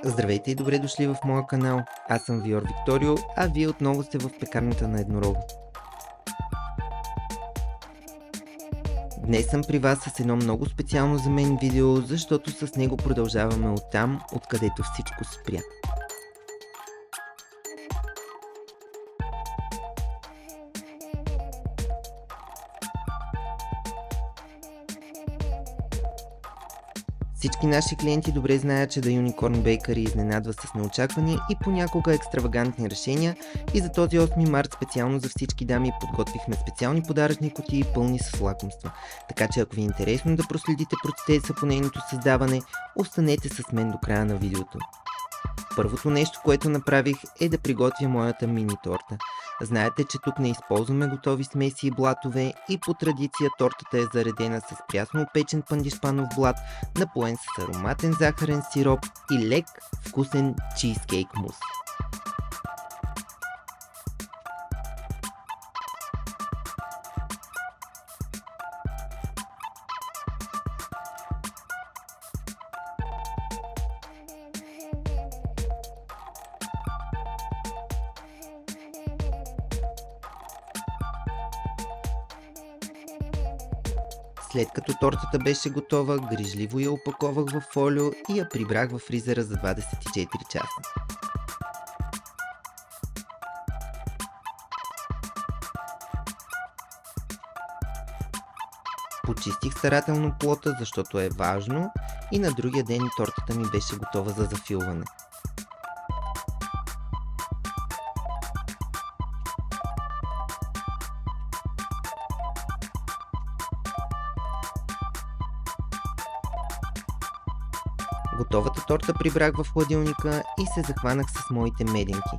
Здравейте и добре дошли в моя канал. Аз съм Виор Викторио, а вие отново сте в пекарната на еднорога. Днес съм при вас с едно много специално за мен видео, защото с него продължаваме оттам, откъдето всичко спря. Всички наши клиенти добре знаят, че The Unicorn Bakery изненадва с неочаквани и понякога екстравагантни решения и за този 8 март специално за всички дами подготвихме специални подаръчни кутии пълни с лакомства. Така че ако ви е интересно да проследите процеса по нейното създаване, останете с мен до края на видеото. Първото нещо, което направих е да приготвя моята мини торта. Знаете, че тук не използваме готови смеси и блатове и по традиция тортата е заредена с прясно опечен пандишпанов блат, напоен с ароматен захарен сироп и лек, вкусен чизкейк мус. След като тортата беше готова, грижливо я опаковах в фолио и я прибрах в фризера за 24 часа. Почистих старателно плота, защото е важно, и на другия ден тортата ми беше готова за зафилване. Готовата торта прибрах в хладилника и се захванах с моите меденки.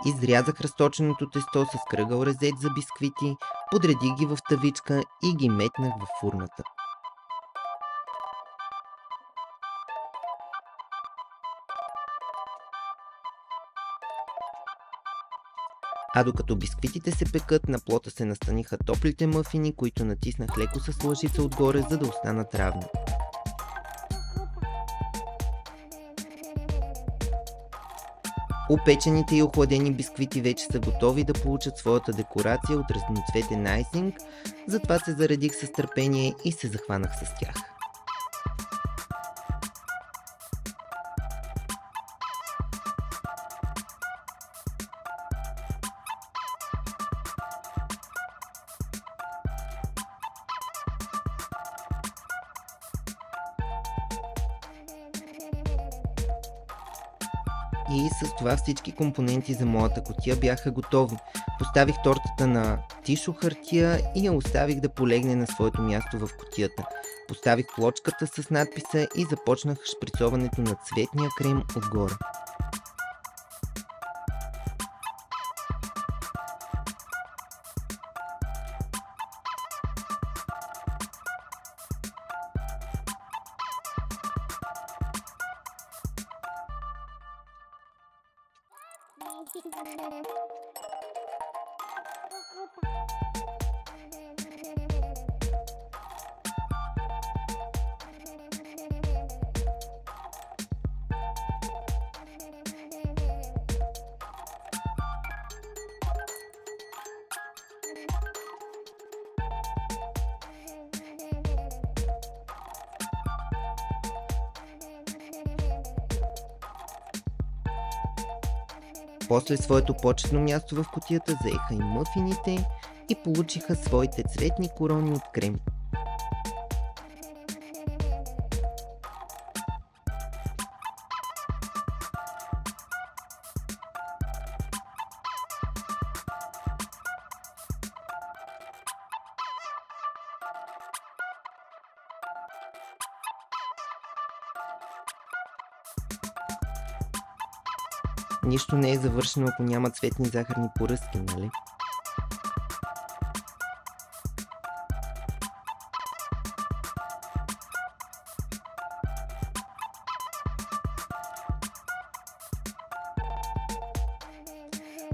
Изрязах разточеното тесто с кръгъл резец за бисквити, подредих ги в тавичка и ги метнах в фурната. А докато бисквитите се пекат, на плота се настаниха топлите мъфини, които натиснах леко с лъжица отгоре, за да останат равни. Опечените и охладени бисквити вече са готови да получат своята декорация от разноцветен айсинг, затова се заредих с търпение и се захванах с тях. И с това всички компоненти за моята кутия бяха готови. Поставих тортата на тишо хартия и я оставих да полегне на своето място в кутията. Поставих плочката с надписа и започнах шприцоването на цветния крем отгоре. После своето почетно място в кутията заеха и мъфините и получиха своите цветни корони от крем. Нищо не е завършено, ако няма цветни захарни поръски, нали?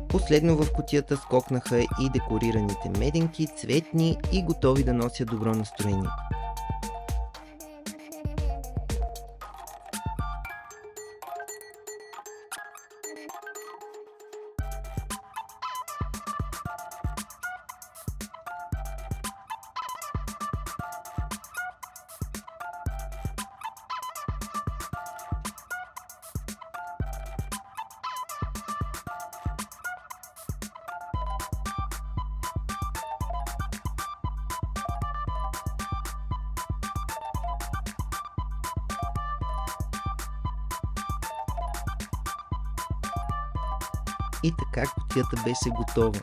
Последно в кутията скокнаха и декорираните меденки, цветни и готови да носят добро настроение. И така кутията беше готова.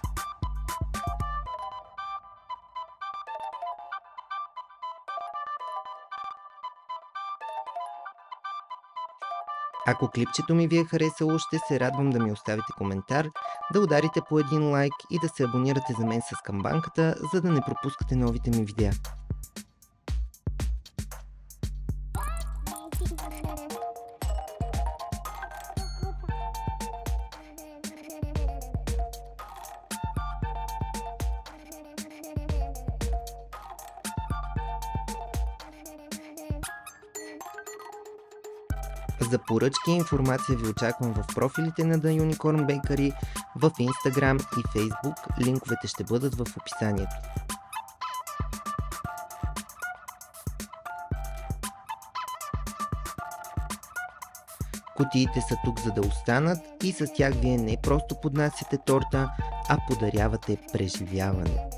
Ако клипчето ми ви е харесало, ще се радвам да ми оставите коментар, да ударите по един лайк и да се абонирате за мен с камбанката, за да не пропускате новите ми видеа. За поръчки и информация ви очаквам в профилите на The Unicorn Bakery, в Instagram и Facebook. Линковете ще бъдат в описанието. Кутиите са тук, за да останат, и с тях вие не просто поднасяте торта, а подарявате преживяване.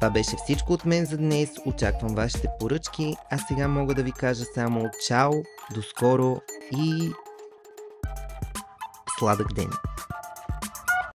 Това беше всичко от мен за днес, очаквам вашите поръчки, а сега мога да ви кажа само чао, до скоро и сладък ден!